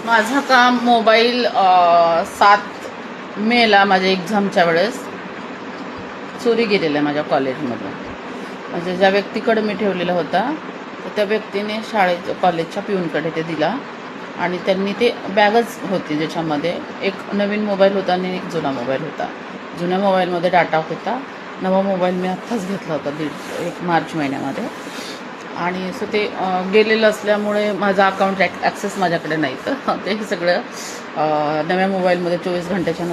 माझा काम मोबाईल 7 मेला माझ्या एक्झामच्या वेळेस चोरी गेलेला आहे माझ्या कॉलेजमधून. म्हणजे ज्या व्यक्तीकडे मी ठेवलेला होता तर त्या व्यक्तीने कॉलेजच्या पिऊनकडे ते दिला आणि त्यांनी ते बॅगच होती ज्याच्यामध्ये एक नवीन मोबाईल होता आणि एक जुना मोबाईल होता. जुन्या मोबाईलमध्ये डाटा होता. नवा मोबाईल मी आत्ताच घेतला होता 1 मार्च महिन्यामध्ये. आणि सो ते गेलेलं असल्यामुळे माझा अकाउंट ॲक्सेस माझ्याकडे नाही. तर ते सगळं नव्या मोबाईलमध्ये 24 घंट्याच्या